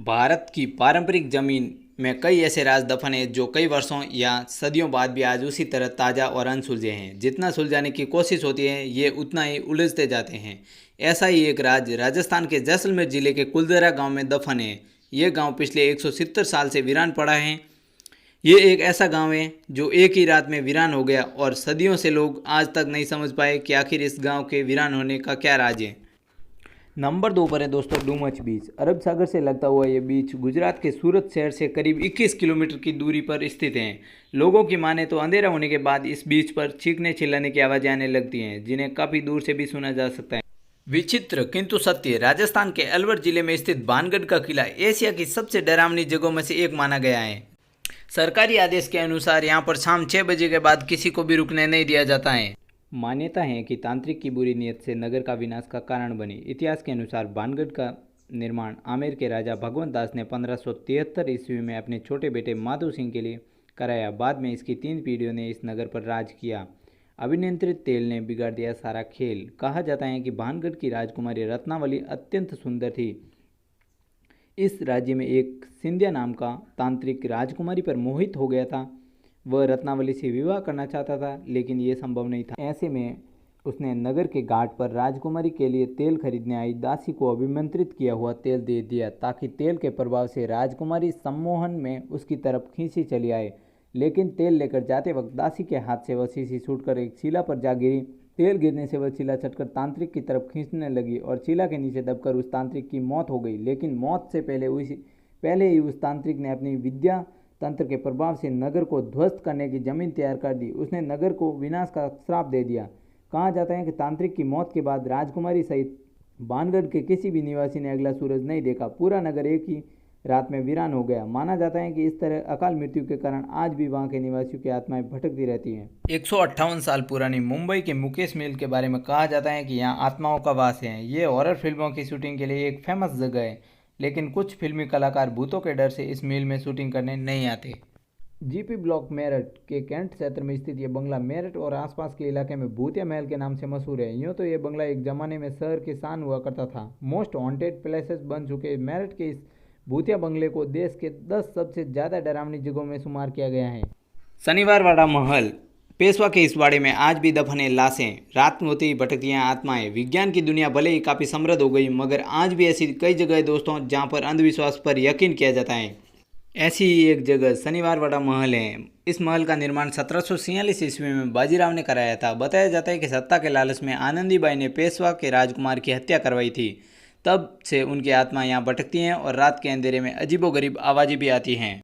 भारत की पारंपरिक जमीन में कई ऐसे राज दफन हैं जो कई वर्षों या सदियों बाद भी आज उसी तरह ताज़ा और अनसुलझे हैं। जितना सुलझाने की कोशिश होती है ये उतना ही उलझते जाते हैं। ऐसा ही एक राज राजस्थान के जैसलमेर जिले के कुलदेरा गांव में दफन है। ये गांव पिछले 170 साल से वीरान पड़ा है। ये एक ऐसा गांव है जो एक ही रात में वीरान हो गया और सदियों से लोग आज तक नहीं समझ पाए कि आखिर इस गांव के वीरान होने का क्या राज है। नंबर 2 पर है दोस्तों डूमच बीच। अरब सागर से लगता हुआ ये बीच गुजरात के सूरत शहर से करीब 21 किलोमीटर की दूरी पर स्थित है। लोगों की माने तो अंधेरा होने के बाद इस बीच पर चीखने चिल्लाने की आवाज़ें आने लगती हैं जिन्हें काफ़ी दूर से भी सुना जा सकता है। विचित्र किंतु सत्य, राजस्थान के अलवर जिले में स्थित भानगढ़ का किला एशिया की सबसे डरावनी जगहों में से एक माना गया है। सरकारी आदेश के अनुसार यहाँ पर शाम 6 बजे के बाद किसी को भी रुकने नहीं दिया जाता है। मान्यता है कि तांत्रिक की बुरी नीयत से नगर का विनाश का कारण बनी। इतिहास के अनुसार भानगढ़ का निर्माण आमेर के राजा भगवंत दास ने 1573 ईस्वी में अपने छोटे बेटे माधो सिंह के लिए कराया। बाद में इसकी 3 पीढ़ियों ने इस नगर पर राज किया। अभिनियंत्रित तेल ने बिगाड़ दिया सारा खेल। कहा जाता है कि भानगढ़ की राजकुमारी रत्नावली अत्यंत सुंदर थी। इस राज्य में एक सिंधिया नाम का तांत्रिक राजकुमारी पर मोहित हो गया था। वह रत्नावली से विवाह करना चाहता था लेकिन ये संभव नहीं था। ऐसे में उसने नगर के घाट पर राजकुमारी के लिए तेल खरीदने आई दासी को अभिमंत्रित किया हुआ तेल दे दिया ताकि तेल के प्रभाव से राजकुमारी सम्मोहन में उसकी तरफ खींची चली आए। लेकिन तेल लेकर जाते वक्त दासी के हाथ से वह शीशी छूटकर एक शिला पर जा गिरी। तेल गिरने से वह शिला छटकर तांत्रिक की तरफ खींचने लगी और शिला के नीचे दबकर उस तांत्रिक की मौत हो गई। लेकिन मौत से पहले ही उस तांत्रिक ने अपनी विद्या तंत्र के प्रभाव से नगर को ध्वस्त करने की जमीन तैयार कर दी। उसने नगर को विनाश का श्राप दे दिया। कहा जाता है कि तांत्रिक की मौत के बाद राजकुमारी सहित भानगढ़ के किसी भी निवासी ने अगला सूरज नहीं देखा। पूरा नगर एक ही रात में वीरान हो गया। माना जाता है कि इस तरह अकाल मृत्यु के कारण आज भी वहां के निवासियों की आत्माएं भटकती रहती हैं। 158 साल पुरानी मुंबई के मुकेश मिल के बारे में कहा जाता है कि यहाँ आत्माओं का वास है। ये हॉरर फिल्मों की शूटिंग के लिए एक फेमस जगह है, लेकिन कुछ फिल्मी कलाकार भूतों के डर से इस मिल में शूटिंग करने नहीं आते। जीपी ब्लॉक मेरठ के कैंट क्षेत्र में स्थित ये बंगला मेरठ और आसपास के इलाके में भूतिया महल के नाम से मशहूर है। यूँ तो ये बंगला एक जमाने में शहर की शान हुआ करता था। मोस्ट हॉन्टेड प्लेसेस बन चुके मेरठ के इस भूतिया बंगले को देश के 10 सबसे ज़्यादा डरावनी जगहों में शुमार किया गया है। शनिवारवाड़ा महल। पेशवा के इस बाड़े में आज भी दफन है लाशें। रात होते ही भटकती हैं आत्माएं। विज्ञान की दुनिया भले ही काफ़ी समृद्ध हो गई मगर आज भी ऐसी कई जगह है दोस्तों जहां पर अंधविश्वास पर यकीन किया जाता है। ऐसी ही एक जगह शनिवारवाड़ा महल है। इस महल का निर्माण 1746 ईस्वी में बाजीराव ने कराया था। बताया जाता है कि सत्ता के लालच में आनंदीबाई ने पेशवा के राजकुमार की हत्या करवाई थी। तब से उनकी आत्मा यहाँ भटकती हैं और रात के अंधेरे में अजीबोगरीब आवाज़ें भी आती हैं।